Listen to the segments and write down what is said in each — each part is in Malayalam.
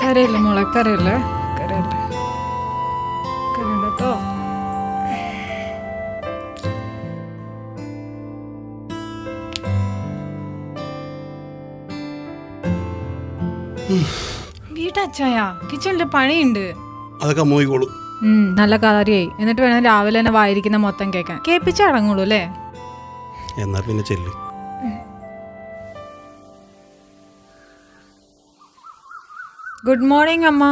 കരയില്ല മോളെ, കരയില്ലേ, കരയില്ലേ, കരയണ്ട കേട്ടോ. വീട്ടച്ചായ കിച്ചണില് പണിയുണ്ട്. അതൊക്കെ മോയിക്കോളൂ. നല്ല കാര്യായി. എന്നിട്ട് വേണം രാവിലെ തന്നെ വായിരിക്കുന്ന മൊത്തം കേൾക്കാൻ. കേൾപ്പിച്ച് അടങ്ങുള്ളൂ അല്ലേ? എന്നാ പിന്നെ ചെല്ലു. ഗുഡ് മോർണിംഗ് അമ്മ.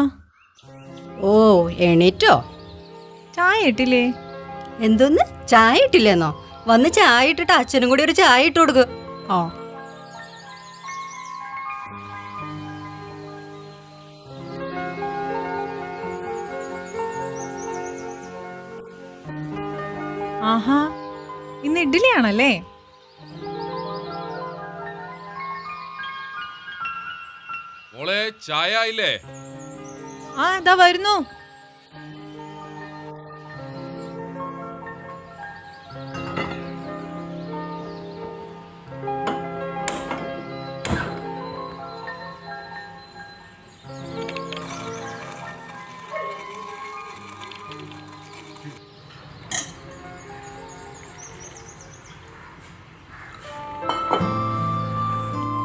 ഓ, എണീറ്റോ? ചായ ഇട്ടില്ലേ? എന്തോന്ന് ചായ ഇട്ടില്ലേന്നോ? വന്ന് ചായ ഇട്ടിട്ട് അച്ഛനും കൂടി ഒരു ചായ ഇട്ട് കൊടുക്ക്. ഓ, ആഹാ, ഇന്ന് ഇഡ്ഡലിയാണല്ലേ? മോളെ ചായ ആയില്ലേ? ആ ഇതാ വരുന്നു.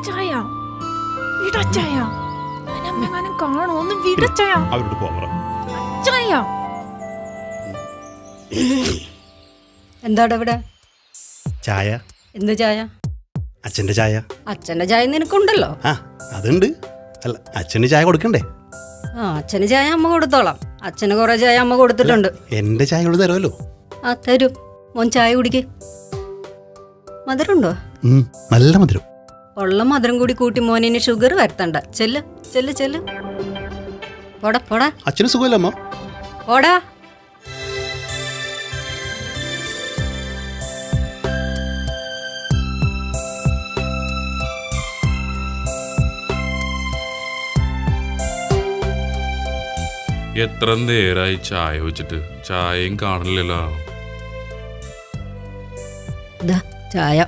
ചായ വിടച്ചായ, അമ്മങ്ങാനും കാണോ? ഒന്ന് വിടച്ചായ, അവരോട് പോവാ. ചായ. എന്താടാ ഇവിടെ? ചായ. എന്ത് ചായ? അച്ഛന്റെ ചായ. അച്ഛന്റെ ചായ നിനക്കുണ്ടല്ലോ. ആ അതുണ്ട്. അല്ല, അച്ഛന് ചായ കൊടുക്കണ്ടേ? ആ, അച്ഛന് ചായ അമ്മ കൊടുത്തോളാം. അച്ഛന് കുറെ ചായ അമ്മ കൊടുത്തിട്ടുണ്ട്. എന്റെ ചായ കൊണ്ട് തരുമല്ലോ. ആ, തരും. മോൻ ചായ കുടിക്ക്. മധുരമുണ്ടോ? നല്ല മധുരം. ഉള്ള മധുരം കൂടി കൂട്ടി മോനിന് ഷുഗർ വരുത്തണ്ട. ചെല്ല് ചെല്ല് ചെല്ല്. പോടാ പോടാ. അച്ഛന് സുഖമല്ല അമ്മ? പോടാ. എത്ര നേരായി ചായ വെച്ചിട്ട്, ചായയും കാണില്ലല്ലോ. ചായ.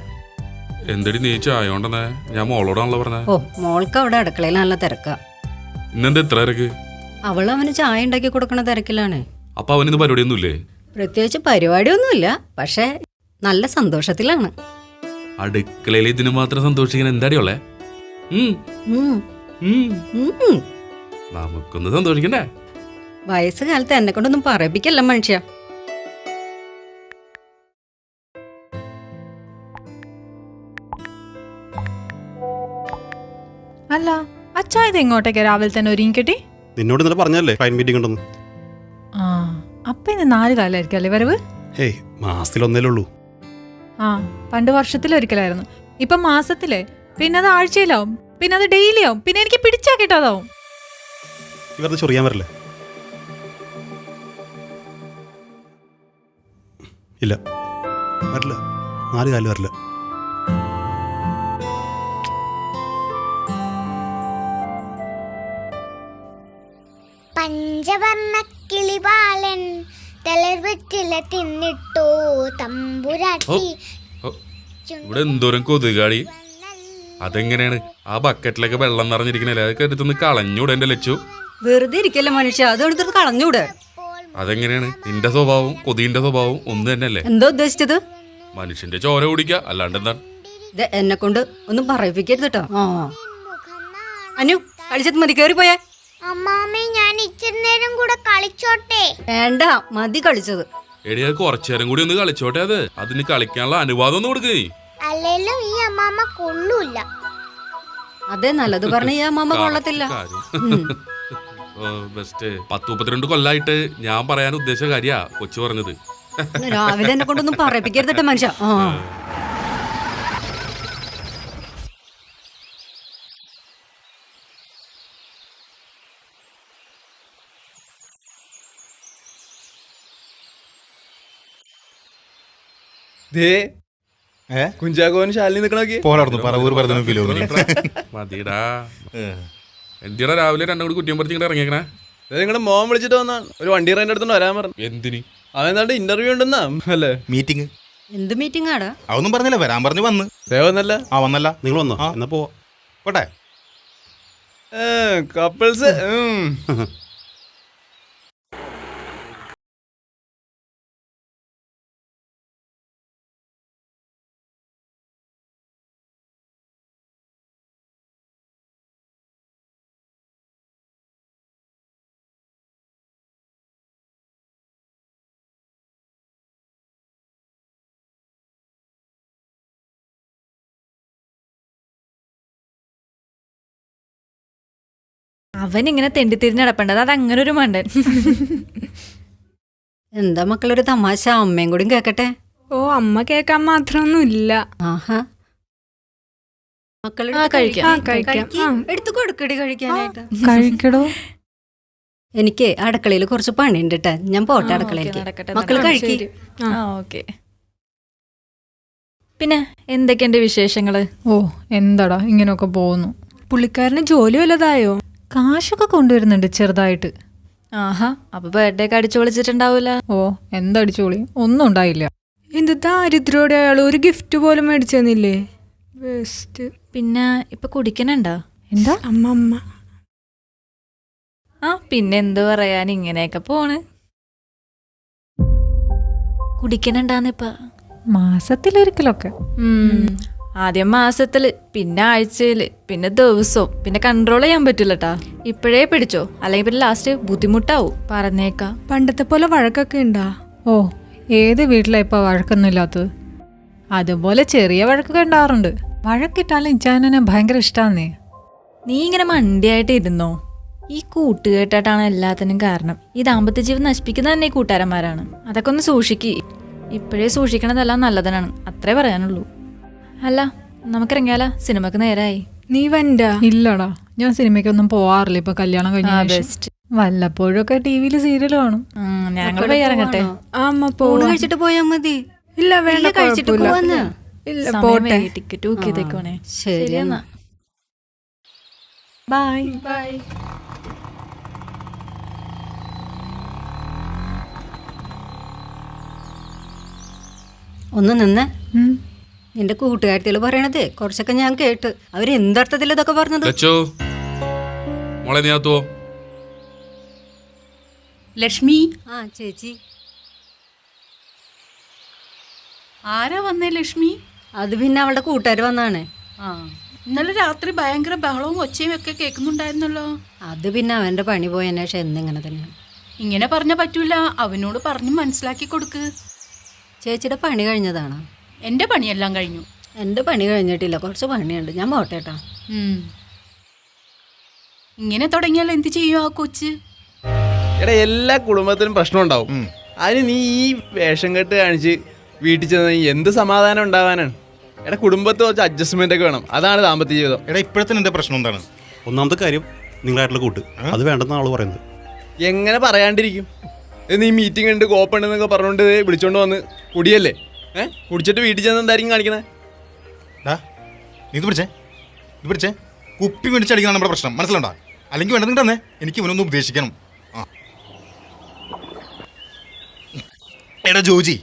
എന്തടി നീ ചായ കൊണ്ടെന്നേ? ഞാൻ മോളോടാണല്ലോ പറഞ്ഞേ. ഓ, മോൾക്ക് അവിടെ അടുക്കളയിൽ നല്ല തിരക്കാ. ഇന്നെന്താ എത്ര തിരക്ക്? അവൾ അവന് ചായ ഉണ്ടാക്കി കൊടുക്കണ തിരക്കിലാണ്. അപ്പൊ അവനിന്ന് പരിപാടിയൊന്നുമില്ലേ? പ്രത്യേകിച്ച് പരിപാടിയൊന്നുമില്ല, പക്ഷെ നല്ല സന്തോഷത്തിലാണ്. അടുക്കളയിൽ ഇതിന് മാത്രം സന്തോഷിക്കാൻ എന്താടിയുള്ളേ? നമുക്കൊന്ന് സന്തോഷിക്കണ്ടേ? വയസ്സുകാലത്ത് എന്നെ കൊണ്ടൊന്നും പറയിപ്പിക്കല്ല മനുഷ്യ. അല്ല, അച്ഛാ ഇത് എങ്ങോട്ടേക്കാ രാവിലെ തന്നെ ഒരുങ്ങിക്കെട്ടി? നിന്നോട് ഇന്നലെ പറഞ്ഞല്ലേ ക്ലൈന്റ് മീറ്റിംഗ് ഉണ്ടെന്ന്. ആ, അപ്പൊ ഇന്ന് 4 കാലമായിരിക്കും അല്ലേ വരവ്? ഹേയ്, മാസത്തിൽ ഒന്നേ ഉള്ളൂ. ആ, പണ്ട് വർഷത്തിലൊരിക്കലായിരുന്നു. ഇപ്പൊ മാസത്തിലെ, പിന്നെ അത് ആഴ്ചയിലാവും, പിന്നെ അത് ഡെയിലി ആവും, പിന്നെ എനിക്ക് പിടിച്ചാ കിട്ടാതാവും. ഇവരുടെ ചൊറിയാൻ വരില്ലേ? ഇല്ല, വരില്ല. 4 കാലം വരില്ല. പഞ്ചവർണ്ണ കിളിപാലൻ തളർവെറ്റില തിന്നിട്ടോ തമ്പുരാട്ടി. ഇവിടെ എന്തോരം കൊതുകാടി. അതെങ്ങനെയാണ് ആ ബക്കറ്റിലൊക്കെ വെള്ളം നിറഞ്ഞിരിക്കണല്ലേ? അതൊക്കെ എടുത്തൊന്ന് കളഞ്ഞൂടെ എന്റെ ലച്ചു? വെറുതെ ഇരിക്കല്ല മനുഷ്യ, അത് എടുത്തിട്ട് കളഞ്ഞൂടെ? അതെങ്ങനെയാണ്? നിന്റെ സ്വഭാവവും കൊതിന്റെ സ്വഭാവവും ഒന്ന് തന്നെയല്ലേ? എന്തോ ഉദ്ദേശിച്ചത്? മനുഷ്യന്റെ ചോര കുടിക്കുക, അല്ലാണ്ട് എന്താണ്? എന്നെ കൊണ്ട് ഒന്നും പറയിപ്പിക്കരുത് കേട്ടോ. അനു, കളിച്ചത് മതി, കേറി പോയേ. അമ്മാമ്മേ, ഞാൻ ഇച്ചിരി നേരം കൂടെ കളിച്ചോട്ടെ? വേണ്ട, മതി കളിച്ചത്. എടി, അത് കുറച്ചു നേരം കൂടി ഒന്ന് കളിച്ചോട്ടെ. അതിന് കളിക്കാനുള്ള അനുവാദം ഒന്ന് കൊടുക്കേ. അല്ലെങ്കിലും ഈ അമ്മാമ്മ കൊള്ളൂല്ല. അതെ, നല്ലത് പറഞ്ഞ ഈ അമ്മാമ്മ കൊള്ളത്തില്ല. ബെസ്റ്റ്. 10-32 കൊല്ലായിട്ട് ഞാൻ പറയാൻ ഉദ്ദേശിച്ച കാര്യാ കൊച്ചു പറഞ്ഞത്. രാവിലെ എന്നെ കൊണ്ടൊന്നും പറയിപ്പിക്കരുതട്ടെ മനുഷ്യ. കുഞ്ചാക്കോൻ ശാലിനി നിക്കണോക്കി മതിടാ. എന്തിനാ രാവിലെ രണ്ടും കൂടി കുറ്റിയം പറിച്ച് ഇങ്ങനെ ഇറങ്ങിയേക്കണേ? നിങ്ങളുടെ മോൻ വിളിച്ചിട്ട് വന്നാണ്, ഒരു വണ്ടി റെന്റ് എടുത്തോണ്ട് വരാൻ പറഞ്ഞു. എന്തിന്? അവൻ എന്താണ്ട് ഇന്റർവ്യൂ ഉണ്ടെന്നാ അല്ലേ? മീറ്റിംഗ്. എന്ത് മീറ്റിംഗ് ആടാ? അതൊന്നും പറഞ്ഞില്ല, വരാൻ പറഞ്ഞു വന്ന്. ദേവന്നല്ല. വന്നല്ല. നിങ്ങൾ വന്നോ? എന്നാ പോവാ. പോട്ടെ. കപ്പിൾസ് അവൻ ഇങ്ങനെ തെണ്ടിത്തിരിഞ്ഞ് നടപ്പേണ്ടത് അത് അങ്ങനെ ഒരു മണ്ടൻ. എന്താ മക്കളൊരു തമാശ, അമ്മയും കൂടി കേക്കട്ടെ. ഓ അമ്മ കേക്കാൻ മാത്രമൊന്നും ഇല്ല. ആഹാ മക്കളുടെ ആ, കഴിക്കാം. എടുത്തു കൊടുക്കടി കഴിക്കാനായിട്ട്. കഴിക്കടോ. എനിക്ക് അടുക്കളയിൽ കുറച്ച് പണിയുണ്ട് ട്ടാ. ഞാൻ പോട്ടെ അടുക്കളയിലേക്ക്. മക്കള് കഴിക്കും. ഓക്കെ. പിന്നെ എന്തൊക്കെയുണ്ട് വിശേഷങ്ങള്? ഓ എന്താടാ ഇങ്ങനെയൊക്കെ പോകുന്നു. പുള്ളിക്കാരന് ജോലി വല്ലതായോ? കാശൊക്കെ കൊണ്ടുവരുന്നുണ്ട് ചെറുതായിട്ട്. ആഹാ, അപ്പൊ ബർത്ത്ഡേ ഒക്കെ അടിച്ചു വിളിച്ചിട്ടുണ്ടാവൂല. ഓ എന്തടിച്ചോളി, ഒന്നും ഉണ്ടായില്ല. എന്ത് ദാരിദ്ര്യോടെ അയാൾ ഒരു ഗിഫ്റ്റ് പോലും മേടിച്ചു തന്നില്ലേ? ബെസ്റ്റ്. പിന്നെ ഇപ്പൊ കുടിക്കണുണ്ടോ? എന്താ? അമ്മ ആ പിന്നെ എന്ത് പറയാൻ, ഇങ്ങനെയൊക്കെ പോണ്. കുടിക്കണുണ്ടാന്നിപ്പ മാസത്തിലൊരിക്കലൊക്കെ. ആദ്യം മാസത്തില്, പിന്നെ ആഴ്ചയില്, പിന്നെ ദിവസവും, പിന്നെ കൺട്രോൾ ചെയ്യാൻ പറ്റില്ലട്ടാ. ഇപ്പോഴേ പിടിച്ചോ, അല്ലെങ്കിൽ പിന്നെ ലാസ്റ്റ് ബുദ്ധിമുട്ടാവും. പറഞ്ഞേക്കാ. പണ്ടത്തെ പോലെ വഴക്കൊക്കെ ഉണ്ടാ? ഓ ഏത് വീട്ടിലാ ഇപ്പൊ വഴക്കൊന്നും ഇല്ലാത്തത്? അതുപോലെ ചെറിയ വഴക്കൊക്കെ ഉണ്ടാവാറുണ്ട്. വഴക്കിട്ടാലും ഇച്ചാനെ ഭയങ്കര ഇഷ്ടാന്നേ. നീ ഇങ്ങനെ മണ്ടിയായിട്ട് ഇരുന്നോ? ഈ കൂട്ടുകെട്ടായിട്ടാണ് എല്ലാത്തിനും കാരണം. ഈ ദാമ്പത്യ ജീവിതം നശിപ്പിക്കുന്ന തന്നെ ഈ കൂട്ടുകാരന്മാരാണ്. അതൊക്കെ ഒന്ന് സൂക്ഷിക്ക്. ഇപ്പോഴേ സൂക്ഷിക്കണതെല്ലാം നല്ലതിനാണ്, അത്രേ പറയാനുള്ളൂ. അല്ല നമുക്കിറങ്ങിയാലോ, സിനിമക്ക് നേരായി. നീ വണ്ടാ? ഇല്ലടാ, ഞാൻ സിനിമയ്ക്കൊന്നും പോവാറില്ല ഇപ്പൊ കല്യാണം കഴിഞ്ഞ ബെസ്റ്റ്. വല്ലപ്പോഴൊക്കെ ടിവിയില് സീരിയൽ കാണും. ഞങ്ങൾ പോയി ഇറങ്ങട്ടെ. ആ അമ്മ ഊണ് പോവാ. കഴിച്ചിട്ട് പോയാ മതി. ഇല്ല വേണ്ട, കഴിച്ചിട്ട് കുഴപ്പമില്ല. പോവാന്ന്. ഇല്ല സമയം പോട്ടെ. വൈകി, ടിക്കറ്റ് ബുക്ക് ചെയ്തേക്കോണേ. ശരി എന്നാ. ബൈ. ബൈ. ഒന്ന് നിന്ന്. നിന്റെ കൂട്ടുകാരത്തികൾ പറയണത് കുറച്ചൊക്കെ ഞാൻ കേട്ട്. അവരെന്തർത്ഥത്തിൽ ഇതൊക്കെ പറഞ്ഞത്? ലച്ചോ മോളെ നീ ആത്തുവോ? ലക്ഷ്മി, ആ ചേച്ചി. ആരാ വന്നേ ലക്ഷ്മി? അത് പിന്നെ അവളുടെ കൂട്ടുകാർ വന്നാണ്. ആ ഇന്നലെ രാത്രി ഭയങ്കര ബഹളവും ഒച്ചയും ഒക്കെ കേൾക്കുന്നുണ്ടായിരുന്നല്ലോ. അത് പിന്നെ അവന്റെ പണി പോയതിനു ശേഷം എന്നിങ്ങനെ തന്നെയാണ്. ഇങ്ങനെ പറഞ്ഞ പറ്റൂല, അവനോട് പറഞ്ഞ് മനസ്സിലാക്കി കൊടുക്ക്. ചേച്ചിയുടെ പണി കഴിഞ്ഞതാണോ? എന്റെ പണിയെല്ലാം കഴിഞ്ഞു. എൻ്റെ പണി കഴിഞ്ഞിട്ടില്ല, കുറച്ച് പണിയുണ്ട്. ഞാൻ പോട്ടെ കേട്ടോ. ഇങ്ങനെ തുടങ്ങിയാൽ എന്ത് ചെയ്യും ആ കൊച്ച്? എടാ എല്ലാ കുടുംബത്തിനും പ്രശ്നം ഉണ്ടാവും. അതിന് നീ ഈ വേഷം കെട്ട് കാണിച്ച് വീട്ടിൽ ചെന്ന് എന്ത് സമാധാനം ഉണ്ടാവാനാണ്? എടാ കുടുംബത്ത് കുറച്ച് അഡ്ജസ്റ്റ്മെന്റ് ഒക്കെ വേണം, അതാണ് ദാമ്പത്യ ജീവിതം. എടാ ഇപ്പോഴത്തെ എൻ്റെ പ്രശ്നം എന്താണ്? ഒന്നാമത്തെ കാര്യം നിങ്ങളായിട്ടുള്ള കൂട്ട്, അത് വേണ്ടെന്ന ആള് പറയുന്നത്. എങ്ങനെ പറയാണ്ടിരിക്കും? നീ മീറ്റിംഗ് ഉണ്ട് കോപ്പുണ്ടെന്നൊക്കെ പറഞ്ഞുകൊണ്ട് വിളിച്ചോണ്ട് വന്ന് കുടിയല്ലേ? കുടിച്ചിട്ട് വീട്ടിൽ ചെന്ന് എന്തായിരിക്കും കാണിക്കണേ? നീ ഇത് പിടിച്ചേ കുപ്പി മേടിച്ചടിക്കണം നമ്മുടെ പ്രശ്നം, മനസ്സിലുണ്ടോ? അല്ലെങ്കിൽ വേണ്ടത് തന്നെ എനിക്ക് ഇവനൊന്ന് ഉപദേശിക്കണം. എടാ ജോജി,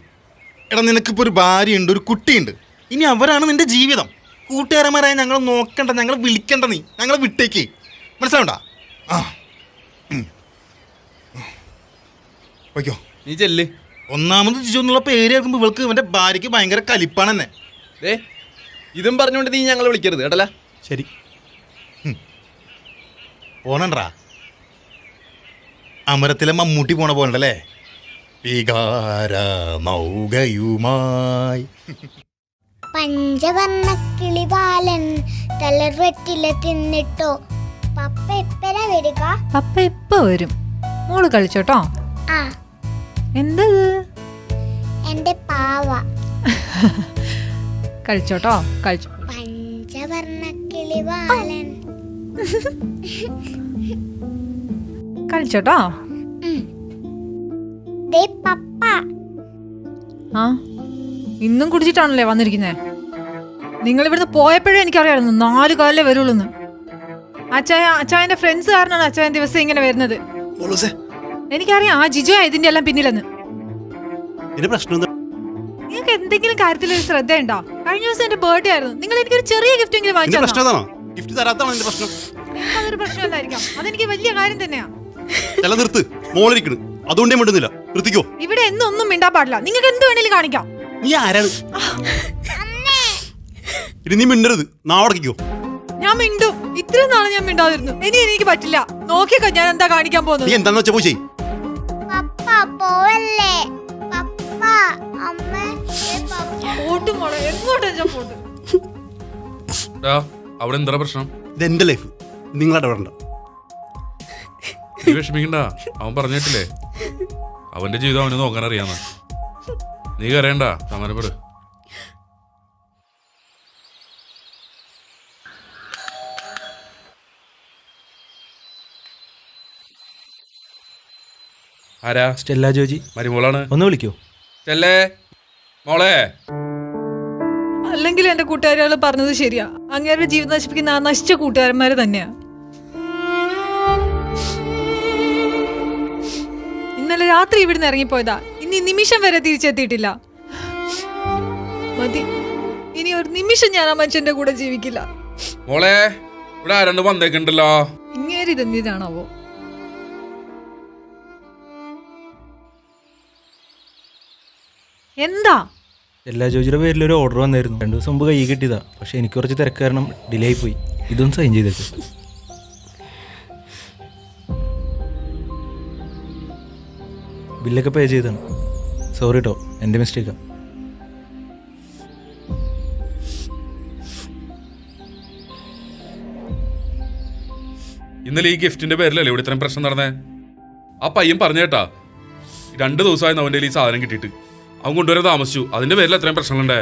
എടാ നിനക്കിപ്പോൾ ഒരു ഭാര്യയുണ്ട്, ഒരു കുട്ടിയുണ്ട്. ഇനി അവരാണ് നിന്റെ ജീവിതം. കൂട്ടുകാരന്മാരായ ഞങ്ങൾ നോക്കണ്ട, ഞങ്ങൾ വിളിക്കണ്ട, നീ ഞങ്ങളെ വിട്ടേക്ക്, മനസ്സിലാവണ്ട? ഓയ്ക്കോ നീ ചെല്ല്. ഒന്നാമത് ജിജു എന്നുള്ള പേര് കേൾക്കുമ്പോൾ ഇവൾക്ക് ഇവന്റെ ഭാര്യയ്ക്ക് ഭയങ്കര കലിപ്പാണ് തന്നെ. ഇതും പറഞ്ഞുകൊണ്ട് നീ ഞങ്ങളെ വിളിക്കരുത് കേട്ടല്ല. ശരി പോണണ്ടാ. അമരത്തിലെ മമ്മൂട്ടി പോണ പോലണ്ടല്ലേ, വികാര നൗകയുമായി. പഞ്ചവർണ്ണ കിളിപാലൻ തളർവെറ്റില തിന്നിട്ടോ. പപ്പ എപ്പഴാ വരിക? പപ്പ എപ്പ വരും? മോള് കളിച്ചോട്ടോ. ആ എന്തത്? എന്റെ പാവ. കഴിച്ചോട്ടോ, കഴിച്ചോ. പഞ്ചവർണ്ണ കിളിപാലൻ. കഴിച്ചോട്ടോ. ദേ പപ്പ. ആ ഇന്നും കുടിച്ചിട്ടാണല്ലേ വന്നിരിക്കുന്നേ? നിങ്ങൾ ഇവിടുന്ന് പോയപ്പോഴേ എനിക്കറിയാമായിരുന്നു 4 കാലിലേ വരുള്ളൂന്ന്. അച്ചായന്റെ ഫ്രണ്ട്സ് കാരണമാണ് അച്ചായൻ ദിവസം ഇങ്ങനെ വരുന്നത്. എനിക്കറിയാം ആ ജിജോ ഇതിന്റെ എല്ലാം പിന്നിലെന്ന്. നിങ്ങൾക്ക് എന്തെങ്കിലും കാര്യത്തിൽ ഒരു ശ്രദ്ധയുണ്ടോ? കഴിഞ്ഞ ദിവസം എന്റെ ബർത്ത്ഡേ ആയിരുന്നു, നിങ്ങൾ എനിക്കൊരു ചെറിയ ഗിഫ്റ്റ് എങ്കിലും വാങ്ങിച്ചു. അതൊരു പ്രശ്നമല്ലായിരിക്കാം. അതെനിക്ക് വലിയ കാര്യം തന്നെയാ. ചില നിർത്ത്, മോളിരിക്കണ്, അതുകൊണ്ടേ മിണ്ടുന്നില്ല. നിർത്തിക്കോ. ഇവിടെ ഒന്നും മിണ്ടാൻ പാടില്ല. നിങ്ങൾക്ക് എന്ത് വേണേലും കാണിക്കാം. നീ ആരാണ്? ഇനി നീ മിണ്ടരുത്, നാവടക്കിക്കോ. ഞാൻ മിണ്ടും. ഇത്രയും നാളെ ഞാൻ മിണ്ടാതിരുന്നു. ഇനി എനിക്ക് പറ്റില്ല. നോക്കിക്കോ ഞാൻ എന്താ കാണിക്കാൻ നീ പോകുന്നത്. എന്താന്ന് വെച്ചാ പോയി ചെയ്യ്. പപ്പ പോവല്ലേ? പപ്പ അമ്മ പപ്പ പോട്ടും മോളെ, എങ്ങോട്ടാ ഞാൻ പോട്ട്. ഡാ, അവിടെ എന്താ പ്രശ്നം? ഇത് എന്റെ ലൈഫ്, നിങ്ങളുടെ ഇടപെടണ്ട. നീ വിഷമിക്കണ്ട, അവൻ പറഞ്ഞിട്ടില്ലേ അവന്റെ ജീവിതം അവന് നോക്കാൻ അറിയാന്ന്. നീ കരയണ്ട, സമാനപ്പെട്. ആരാ? സ്റ്റെല്ല ജോജി. മരുമോളാണ്. ഒന്ന് വിളിക്കോ? ചെല്ലേ മോളെ. അല്ലെങ്കിൽ എന്റെ കൂട്ടുകാരികൾ പറഞ്ഞത് ശരിയാ. അങ്ങേരുടെ ജീവിതം നശിപ്പിക്കുന്ന ആ നശിച്ച കൂട്ടുകാരന്മാര് തന്നെയാ. ഇന്നലെ രാത്രി ഇവിടുന്ന് ഇറങ്ങിപ്പോയതാ. ഇനി നിമിഷം വരെ തിരിച്ചെത്തിയിട്ടില്ല. മതി, ഇനി ഒരു നിമിഷം ഞാൻ ആ മനുഷ്യന്റെ കൂടെ ജീവിക്കില്ല. മോളെ, ഇവിടെ ആരണ്ട് വന്നേക്കണ്ടല്ലോ. ഇങ്ങേര് ഇതെന്തിനാണാവോ? എന്താ? സ്റ്റെല്ല ജോജിയുടെ പേരിൽ ഒരു ഓർഡർ വന്നായിരുന്നു. 2 ദിവസം മുമ്പ് കൈ കിട്ടിയതാ. പക്ഷെ എനിക്ക് കുറച്ച് തിരക്ക് കാരണം ഡിലേ ആയി പോയി. ഇതൊന്ന് സൈൻ ചെയ്തേക്ക്. ബില്ലൊക്കെ പേ ചെയ്താണ്. സോറി കേട്ടോ, എൻ്റെ മിസ്റ്റേക്കാ. ഇന്നലെ ഈ ഗിഫ്റ്റിന്റെ പേരിലല്ലേ ഇവിടെ ഇത്രയും പ്രശ്നം നടന്നേ? ആ പയ്യൻ പറഞ്ഞു കേട്ടാ, 2 ദിവസമായിരുന്നു അവന്റെ ഈ സാധനം കിട്ടിയിട്ട്. അവൻ കൊണ്ടുവരാൻ താമസിച്ചു. അതിന്റെ പേരിൽ എത്രയും പ്രശ്നങ്ങളുണ്ടേ.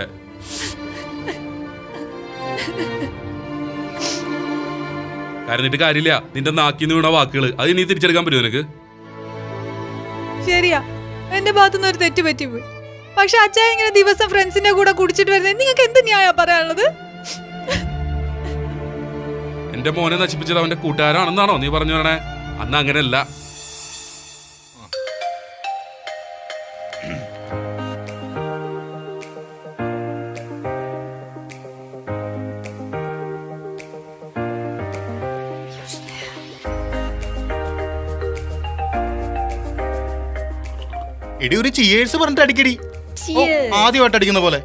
കരഞ്ഞിട്ട് കാര്യമില്ല. നിന്റെ നാക്കിന്ന് വീണ വാക്കുകൾ അത് നീ തിരിച്ചെടുക്കാൻ പറ്റുമോ നിനക്ക്? ശരിയാ, എന്റെ ഭാഗത്തുനിന്ന് ഒരു തെറ്റ് പറ്റിപ്പോയി. പക്ഷെ അച്ഛാ ഇങ്ങനെ ദിവസം ഫ്രണ്ട്സിന്റെ കൂടെ കുടിച്ചിട്ട് വരുന്നത് നിങ്ങൾക്ക് എന്ത് ന്യായ പറയാനുള്ളത്? എന്റെ മോനെ നശിപ്പിച്ചത് അവന്റെ കൂട്ടുകാരാണെന്നാണോ നീ പറഞ്ഞു വരണേ? അന്ന് അങ്ങനെയല്ല. എടി ഒരു ചിയേഴ്സ് പറഞ്ഞിട്ട് അടിക്കടി. ഓ, ആദ്യമായിട്ട് അടിക്കുന്ന പോലെ.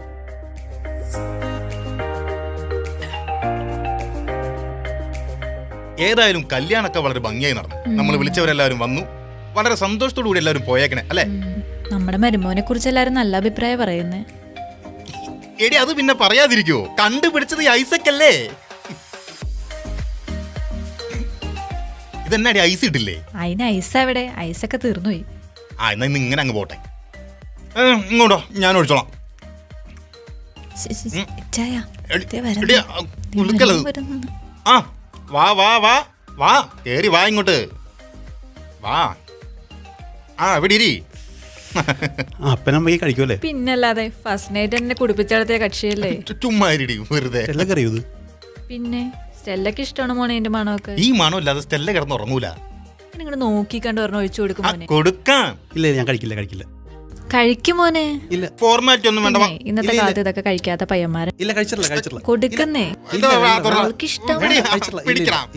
ഏതായാലും കല്യാണമൊക്കെ വളരെ ഭംഗിയായി നടന്നു. നമ്മൾ വിളിച്ചവരെല്ലാവരും വന്നു. വളരെ സന്തോഷത്തോടു കൂടി എല്ലാവരും പോയേക്കണേ അല്ലേ? നമ്മുടെ മരുമോനെ കുറിച്ച് എല്ലാരും നല്ല അഭിപ്രായം പറയുന്നേ. എടി അത് പിന്നെ പറയാതിരിക്കുവോ? കണ്ടുപിടിച്ചത് ഈ ഐസക് അല്ലേ? ഇതെന്നാടി ഐസ് ഇട്ടില്ലേ? അതിന് ഐസ് എവിടെ? ഐസൊക്കെ തീർന്നുപോയി. ആ എന്നാ ഇന്ന് ഇങ്ങനെ അങ്ങ് പോട്ടെ. ഇങ്ങോട്ടോ, ഞാൻ ഒഴിച്ചോളാം. ചായ എടി, കുലുക്കല്ലത്. ആ വാ വാ വാ വാ, കേറി വാ ഇങ്ങോട്ട് വാ. ആ ഇവിടെ ഇരി. അപ്പനമ്മയ്ക്ക് കഴിക്കുമല്ലേ? പിന്നല്ലാതെ ഫസ്റ്റ് നൈറ്റ് എന്നെ കുടിപ്പിച്ചടത്തിയ കക്ഷിയല്ലേ. ചുമ്മാ ഇരിടി വെറുതെ. എല്ലാം അറിയൂത്. പിന്നെ സ്റ്റെല്ലക്ക് ഇഷ്ടമാണ് മോനെ എന്റെ മണമൊക്കെ. ഈ മണം ഇല്ലാതെ സ്റ്റെല്ല കിടന്ന് ഉറങ്ങൂല. നിങ്ങൾ നോക്കി കണ്ട് പറഞ്ഞ ഒഴിച്ചു കൊടുക്കും മോനെ. കൊടുക്കാം. ഇല്ല, ഞാൻ കഴിക്കില്ല. കഴിക്കും മോനെ. ഇല്ല, ഫോർമാലിറ്റി ഒന്നും വേണ്ട. പിന്നെ ഇന്നത്തെ കാലത്ത് ഇതൊക്കെ കഴിക്കാത്ത പയ്യന്മാരെ ഇല്ല, കഴിച്ചിട്ടില്ല. കൊടുക്കുന്നേ. അവൾക്ക് ഇഷ്ടം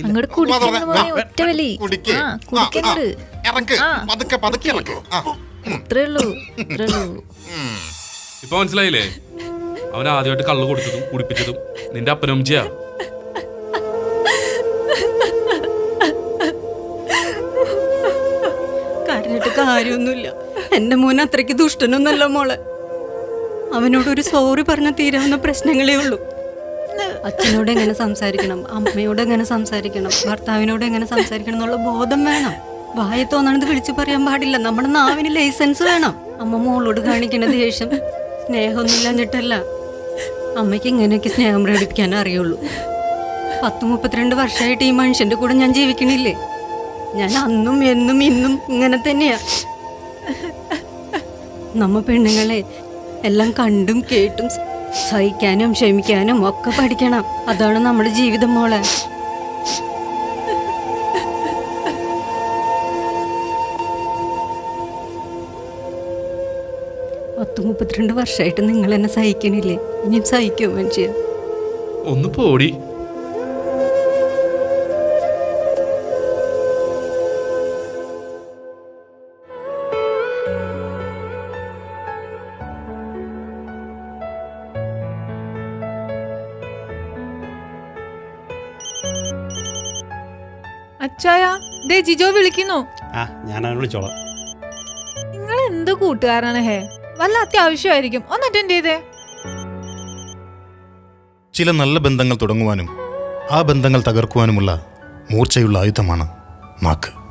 അങ്ങോട്ട് കുടിക്കുന്ന മോനെ. ഒറ്റ വലി. ആ കുടിക്കങ്ങട്. അത്രേ ഉള്ളൂ. ഇപ്പൊ മനസ്സിലായില്ലേ? അവൻ ആദ്യമായിട്ട് കള്ളു കൊടുത്തതും കുടിപ്പിച്ചതും നിന്റെ അപ്പനും ചെയ്യാ. കരഞ്ഞിട്ട് കാര്യമൊന്നുമില്ല. എന്റെ മോൻ അത്രയ്ക്ക് ദുഷ്ടനൊന്നല്ല മോളെ. അവനോടൊരു സോറി പറഞ്ഞ തീരാവുന്ന പ്രശ്നങ്ങളേ ഉള്ളൂ. അച്ഛനോട് എങ്ങനെ സംസാരിക്കണം, അമ്മയോട് എങ്ങനെ സംസാരിക്കണം, ഭർത്താവിനോട് എങ്ങനെ സംസാരിക്കണം എന്നുള്ള ബോധം വേണം. വായ തോന്നണത് വിളിച്ചു പറയാൻ പാടില്ല. നമ്മുടെ നാവിന് ലൈസൻസ് വേണം. അമ്മ മോളോട് കാണിക്കണ ദേഷ്യം സ്നേഹമൊന്നുമില്ലാഞ്ഞിട്ടല്ല. അമ്മയ്ക്ക് ഇങ്ങനെയൊക്കെ സ്നേഹം പ്രകടിപ്പിക്കാൻ അറിയുള്ളൂ. 32 വർഷമായിട്ട് ഈ മനുഷ്യന്റെ കൂടെ ഞാൻ ജീവിക്കണില്ലേ. ഞാൻ അന്നും എന്നും ഇന്നും ഇങ്ങനെ തന്നെയാ. നമ്മ പെണ്ണുങ്ങളെ എല്ലാം കണ്ടും കേട്ടും സഹിക്കാനും ക്ഷമിക്കാനും ഒക്കെ പഠിക്കണം. അതാണ് നമ്മുടെ ജീവിതം മോളെ. പത്ത് 32 വർഷമായിട്ട് നിങ്ങൾ എന്നെ സഹിക്കണില്ലേ? ഇനിയും സഹിക്കോ മനുഷ്യ? ഒന്ന് പോടി. അച്ചായ ദേ ജിജോ വിളിക്കുന്നു. ആ ഞാൻ അവനെ വിളിച്ചോളാം. നിങ്ങൾ എന്ത് കൂട്ടുകാരനാണ് ഹേ? വല്ല അത്യാവശ്യമായിരിക്കും, ഒന്ന് അറ്റൻഡ് ചെയ്തേ. ചില നല്ല ബന്ധങ്ങൾ തുടങ്ങുവാനും ആ ബന്ധങ്ങൾ തകർക്കുവാനുമുള്ള മൂർച്ചയുള്ള ആയുധമാണ് നാക്ക്.